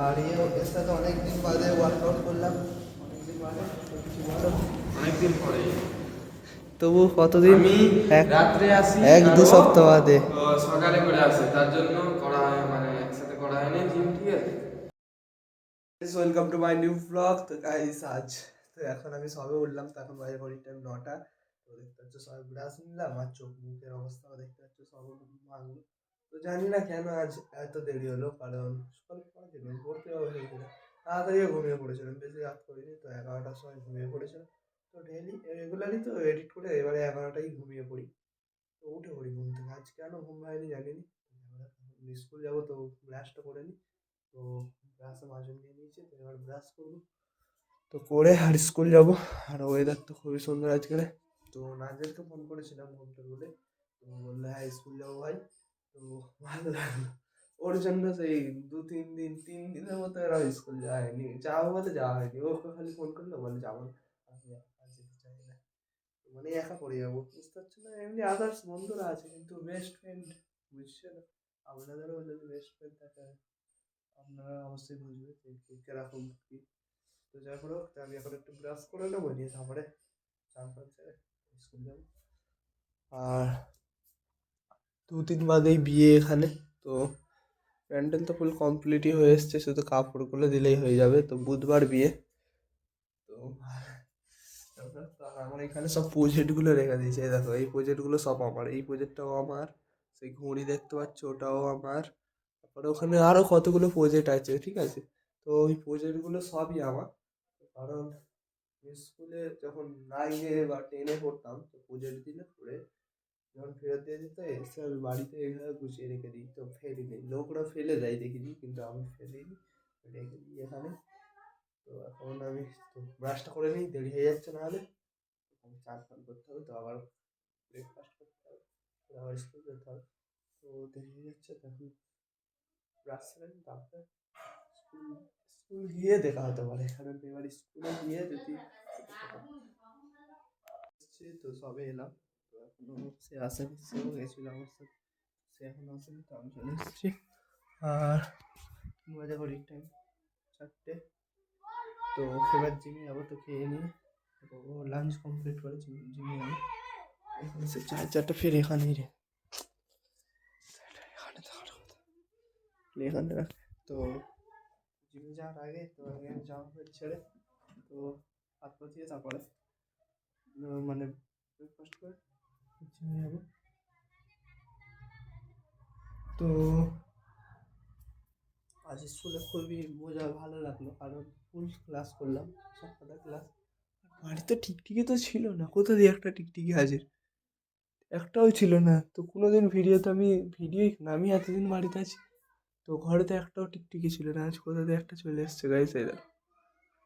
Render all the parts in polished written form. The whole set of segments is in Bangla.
আর এর সাথে অনেকদিন বাদে ওয়ার্কআউট করলাম, অনেকদিন বাদে। তো কিছু বলো। অনেকদিন পরে তবু কতদিন? আমি এক রাত্রে আসি এক আর দু ও সপ্তাহ বাদে। সকালে করে আসে, তার জন্য করা হয়, মানে একসাথে করা হয়নি জিম। ঠিক আছে, welcome to my new blog. তো গাইস আজ তো এখন আমি সবে উঠলাম, তো এখন বাজে ঘড়ির টাইম 9টা। তো দেখতে পাচ্ছ সবে ব্রাশ নিলাম, আর চোখ মুখের অবস্থাও দেখতে পাচ্ছ সব ভাঙলো। তো জানি না কেন আজ এত দেরি হলো, কারণ সকাল পড়া পড়তে হবে তাড়াতাড়ি ঘুমিয়ে পড়েছিলাম, বেশি রাত করিনি। তো 11টার সময় ঘুমিয়ে পড়েছিলাম। তো ডেলি রেগুলারই তো এডিট করে এবারে 11টায় ঘুমিয়ে পড়ি। তো উঠে পড়ি ঘুম থেকে, আজ কেন ঘুম ভাঙেনি জানি না। স্কুল যাবো তো ব্রাশটা করে নিই। তো ব্রাশে মাজন নিয়ে নিয়েছি, তো এবার ব্রাশ করবো, তো করে আর স্কুল যাবো। আর ওয়েদার তো খুবই সুন্দর আজকে। তো নাজেলকে ফোন করেছিলাম ঘুমটা বলে, তো বললো হ্যাঁ স্কুল যাবো ভাই। তো ভালো লাগলো। ওর জন্য সেই 3 দিনের মতো এরা স্কুল যায়নি, যাবো বলে যাওয়া হয়নি। ওকে খালি ফোন করলো, বলে যাবো না, আমি আর যেতে চাই না। মানে একা পড়ে যাবো, বুঝতে পারছো না। এমনি আদার্স বন্ধুরা আছে, কিন্তু বেস্ট ফ্রেন্ড বুঝছে না। আপনাদেরও যদি বেস্ট ফ্রেন্ড থাকে আপনারা অবশ্যই বুঝবে যে কিরকম কি। তো যাই হোক, তো আমি এখন একটু ব্রাশ করে নেবো, নিয়ে তারপরে চান ফান সেরে স্কুল যাবো। আর 2-3 বাদেই বিয়ে এখানে। তো প্যান্ডেল তো ফুল কমপ্লিটই হয়ে এসছে, শুধু কাপড়গুলো দিলেই হয়ে যাবে। তো বুধবার বিয়ে। তো আমার এখানে সব প্রজেক্টগুলো রেখে দিয়েছে, এই দেখো এই প্রজেক্টগুলো সব আমার, এই প্রজেক্টটাও আমার, সেই ঘড়ি দেখতে পাচ্ছ ওটাও আমার। তারপরে ওখানে আরও কতগুলো প্রজেক্ট আছে, ঠিক আছে। তো ওই প্রজেক্টগুলো সবই আমার, কারণ স্কুলে যখন 9-এ বা 10-এ পড়তাম, তো প্রজেক্ট দিলে পড়ে যখন ফেরত দিয়ে দিত, এসে আমি বাড়িতে এইভাবে গুছিয়ে রেখে দিই। তো ফেলিনি, লোকরা ফেলে দেয় দেখিনি, কিন্তু আমি ফেলিনি, রেখে দিই এখানে। তো এখন আমি তো ব্রাশটা করে নিই, দেরি হয়ে যাচ্ছে নাহলে। আমি চান ফান করতে হবে, তো আবার ব্রেকফাস্ট করতে হবে, তো আবার স্কুল যেতে হবে। তো দেরি হয়ে যাচ্ছে, তো এখন ব্রাশ সেরে নিই, তারপরে স্কুল স্কুল গিয়ে দেখা হতে পারে, কারণ এবার স্কুলে গিয়ে যদি এসছি, তো সবে এলাম। তো এখনো সে আসেনি, সেও গেছিল আমার সাথে, সে এখনো আসেনি, তো আমি চলে এসেছি। আর বাজে ঘড়ির টাইম 4টে। তো এবার জিমে যাবো, তো খেয়ে নিয়ে তো লাঞ্চ কমপ্লিট করে জিমে যাবো। এখানে সে চার্জারটা ফের এখানেই রে, এখানে থাকার কথা, এখানে রাখ। তো জিমে যাওয়ার আগে তো আগে জামা প্যান্ট ছেড়ে, তো হাত পা দিয়ে তারপরে মানে ব্রেকফাস্ট করে জিমে যাবো। তো আজ স্কুলে খুবই মজা, ভালো লাগলো, কারণ ফুল ক্লাস করলাম, সবকটা ক্লাস। বাড়িতে টিকটিকি তো ছিল না, কোথা দিয়ে একটা টিকটিকি হাজির, একটাও ছিল না। তো কোনোদিন ভিডিওতে আমি ভিডিওই না, আমি এতদিন বাড়িতে আছি, তো ঘরেতে একটাও টিকটিকি ছিল না, আজ কোথা দিয়ে একটা চলে এসছে গাইস, এই দেখো।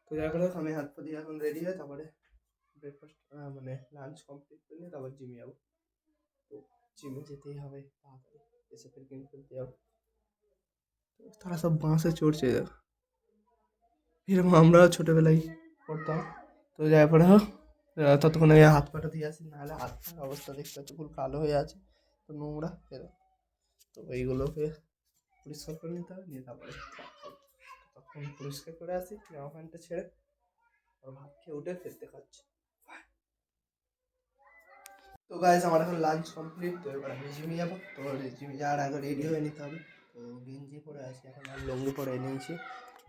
তো যাই হোক, আমি হাত পা দিয়ে এখন রেডি হয়ে তারপরে ব্রেকফাস্ট মানে লাঞ্চ কমপ্লিট করে নিয়ে তারপর জিমে যাবো। তো জিমে যেতেই হবে তাড়াতাড়ি, এসে ফের গেম খেলতে যাবো। তো তারা সব বাসে চড়ছে, দেখো এরকম আমরাও ছোটোবেলায় করতাম। তো যাই পরে হোক, ততক্ষণে হাত পাটা দিয়ে আসি, নাহলে হাত পায়ের অবস্থা দেখতে হচ্ছে পুরো কালো হয়ে আছে, তো নোংরা এরকম। তো এইগুলোকে পরিষ্কার করে নিতে হবে, নিয়ে তারপরে তখন পরিষ্কার করে আসি, জামা প্যান্টটা ছেড়ে আর ভাত খেয়ে উঠে ফেরতে খাচ্ছি। তো গাইস আমার এখন লাঞ্চ কমপ্লিট, তো এবার আমি জিমে যাবো। তো জিমে যাওয়ার আগে রেডি হয়ে নিতে হবে। তো গেঞ্জি পরে আছি এখন, আর লুঙ্গি পরে নিয়েছি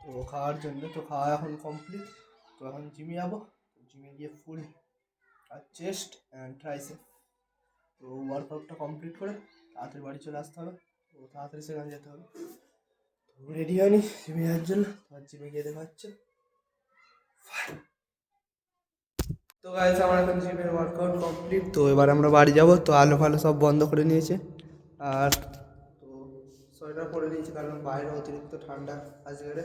তো খাওয়ার জন্য। তো খাওয়া এখন কমপ্লিট, তো এখন জিমে যাবো। জিমে গিয়ে ফুল আর চেস্ট অ্যান্ড ট্রাইসেপ, তো ওয়ার্কআউটটা কমপ্লিট করে তাড়াতাড়ি বাড়ি চলে আসতে হবে। তো তাড়াতাড়ি সেখানে যেতে হবে। তো রেডি হয়নি জিমে যাওয়ার জন্য, আর জিমে গিয়ে দেখা হচ্ছে। তো গাইস আমার এখন জিমের ওয়ার্কআউট কমপ্লিট, তো এবার আমরা বাড়ি যাব। তো আলো ফালো সব বন্ধ করে নিয়েছে, আর তো সোয়েটার পরে নিয়েছি, কারণ বাইরে অতিরিক্ত ঠান্ডা আজকে।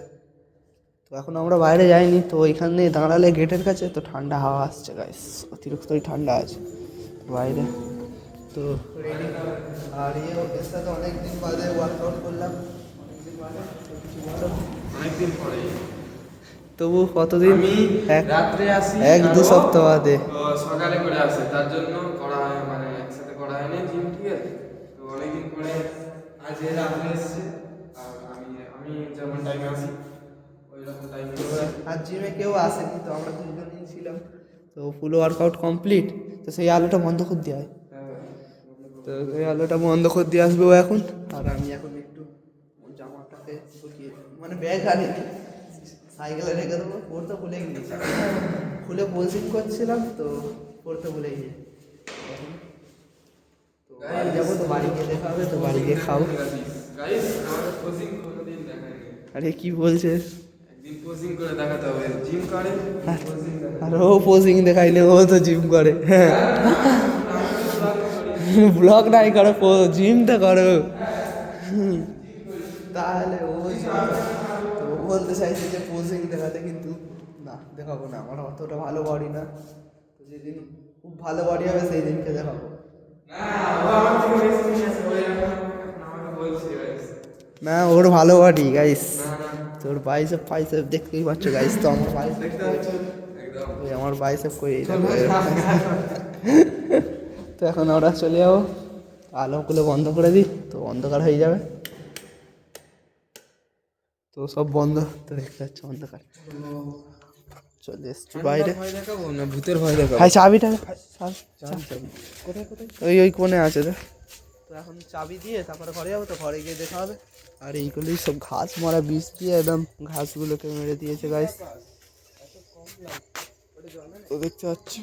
তো এখন আমরা বাইরে যাইনি, তো ওইখানে দাঁড়ালে গেটের কাছে তো ঠান্ডা হাওয়া আসছে গাইস, অতিরিক্তই ঠান্ডা আছে বাইরে। তো রেডি, আর এর সাথে অনেকদিন বাদে ওয়ার্কআউট করলাম, অনেকদিন বাদে। তো কিছু বলো। অনেকদিন পরে তবু কতদিন? আমি এক রাত্রে আসি এক আর দু ও সপ্তাহ বাদে। সকালে করে আসে, তার জন্য করা হয়, মানে একসাথে করা হয়নি জিম। ঠিক আছে, তো অনেকদিন পরে আজ এরা আসে এসছে। আর আমি যেমনটা টাইমে আসি ওই রকম টাইমে তো আর জিমে কেউ আসেনি, তো আমরা দুজনেই ছিলাম। তো ফুল ওয়ার্কআউট কমপ্লিট। তো সেই আলোটা বন্ধ করে দেওয়া হয়, হ্যাঁ তো এই আলোটা বন্ধ করে দিয়ে আসবে ও এখন। আর আমি এখন একটু জামাটাকে ঢুকিয়ে, মানে ব্যাগ আনিনি, সাইকেলে রেখে দেবো, পড়তে ভুলে গিয়েছি, খুলে পোজিং করছিলাম তো পড়তে ভুলে গিয়েছি। তো বাড়ি যাবো, তো বাড়ি গিয়ে দেখা হবে, তো বাড়ি গিয়ে খাবো। গাইস আমাদের পোজিং কোনোদিন দেখায়নি। আরে কি বলছে, একদিন পোজিং করে দেখাতে হবে, জিম করে পোজিং আর ও পোজিং দেখাইলে ও তো জিম করে, হ্যাঁ ব্লগ নাই করো, জিম তো করো। তাহলে ও তো ও বলতে চাইছে যে পোজিং দেখাতে, কিন্তু না দেখাবো না, আমার অতটা ভালো বডি না। তো যেদিন খুব ভালো বডি হবে সেই দিনকে দেখাবো। না ও আমার থেকে বেশি নিয়ে আসে, ওই এখন আমাকে বলছে গাইস। না ওর ভালো বডি গাইস, না না তোর বাইসেপ ফাইসেপ দেখতেই পাচ্ছ গাইস, তো আমার বাইসেপ দেখতে পাচ্ছ একদম ওই আমার বাইসেপ কই দেখো এরকম। তো এখন আমরা চলে যাবো, আলোগুলো বন্ধ করে দিই, তো অন্ধকার হয়ে যাবে। তো সব বন্ধ, তো দেখতে পাচ্ছ অন্ধকার। চলে এসছি বাইরে। ভয় দেখাবো না ভূতের ভয় দেখাবো? ভাই চাবিটা কোথায় কোথায়? ওই ওই কোণে আছে তো। তো এখন চাবি দিয়ে তারপরে ঘরে যাবো, তো ঘরে গিয়ে দেখা হবে। আর এইগুলোই সব ঘাস মারা বীজ দিয়ে একদম ঘাসগুলোকে মেরে দিয়েছে গাইস, তো দেখতে পাচ্ছি।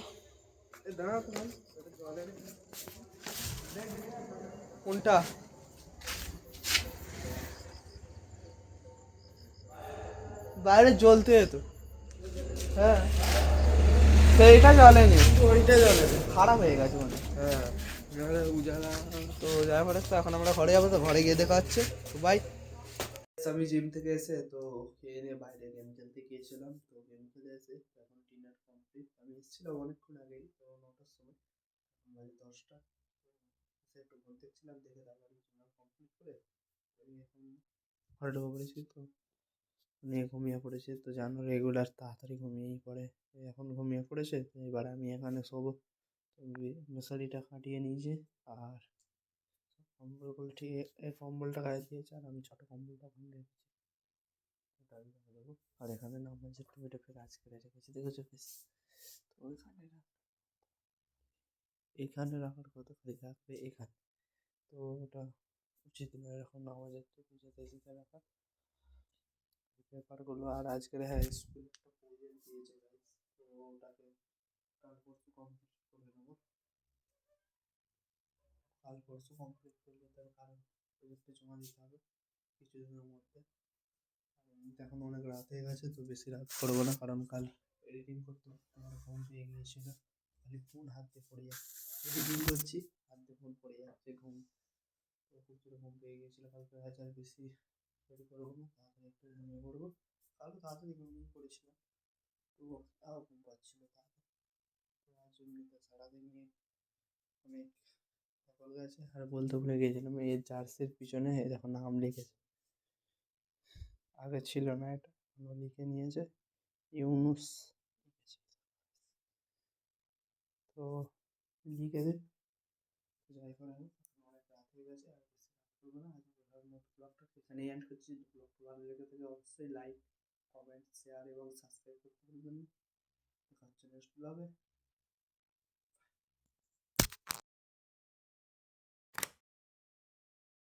কোনটা? বাইরে জ্বলতে তো, হ্যাঁ সেইটা জ্বলেনি, ওইটা জ্বলে খারাপ হয়ে গেছে মানে। হ্যাঁ নাহলে উজালা। তো যাই হোক, তো এখন আমরা ঘরে যাবো, তো ঘরে গিয়ে দেখা হচ্ছে, তো বাই। আমি জিম থেকে এসে তো খেয়ে নিয়ে বাইরে গেম খেলতে গিয়েছিলাম, তো গেম খেলে এসে এখন ডিনার কমপ্লিট। আমি এসেছিলাম অনেকক্ষণ আগেই, তো 9টার সময়, এখন বাজে 10টা। এসে একটু ঘুম দেখছিলাম, দেখে তারপরে ডিনার কমপ্লিট করে আমি এখন ঘরে ঢুকে পড়েছি। তো নিয়ে ঘুমিয়ে পড়েছে, তো জানো রেগুলার তাড়াতাড়ি ঘুমিয়েই পড়ে, তো এখন ঘুমিয়ে পড়েছে। তো এবার আমি এখানে শোবো, তো মশারিটা কাটিয়ে নিয়েছি, আর কম্বলগুলো ঠিক এই কম্বলটা গায়ে দিয়েছে, আর আমি ছোটো কম্বলটা ভেঙে রেখেছি, ওটা আমি রেখে দেবো। আর এখানে নামাজের টুপিটা ফের আজকে রেখেছি, দেখেছো বেশ। তো এখানে রাখার কথা খালি রাখবে এখানে, তো ওটা উচিত নয় এরকম নামাজের টুপি যাতে এদিকে রাখা পেপারগুলো। আর আজকের হ্যাঁ স্কুল একটা প্রজেক্ট দিয়েছে guys, তো ওটাকে কাল পরশু কমপ্লিট করে নেবো। কাল পরশু কমপ্লিট করলে তার কারণ প্রজেক্টটা জমা দিতে হবে কিছুদিনের মধ্যে। এখন অনেক রাত হয়ে গেছে, তো বেশি রাত করবো না, কারণ কাল এডিটিং করতে আমার ঘুম পেয়ে গিয়েছিল, খালি ফোন হাত দিয়ে পড়ে যাচ্ছে, এডিটিং করছি হাত দিয়ে ফোন পড়ে যাচ্ছে, ঘুম, তো খুব জোরে ঘুম পেয়ে গিয়েছিল। কালকে আজ আর বেশি দেরি করবো না, তাড়াতাড়ি একটু ঘুমিয়ে পড়বো। কালকে তাড়াতাড়ি ঘুমিয়ে পড়েছিলাম, তো তাও ঘুম পাচ্ছিল তাড়াতাড়ি। তো আজ এমনিতে সারাদিন নিয়ে অনেক সকাল গেছে। আর বলতে ভুলে গিয়েছিলাম, এই জার্সির পিছনে এই দেখো নাম লিখেছে, আগে ছিল না, এটা লিখে নিয়েছে ইউনুস, তো লিখেছে। যাই করে আমি, অনেক রাত হয়ে গেছে, আর বেশি রাত করবো না। ব্লগটা এখানেই এন্ড করছি। ব্লগটা ভালো লেগে থাকে অবশ্যই লাইক, কমেন্ট, শেয়ার এবং সাবস্ক্রাইব করতে ভুলবেন না। দেখা হচ্ছে নেক্সট ব্লগে।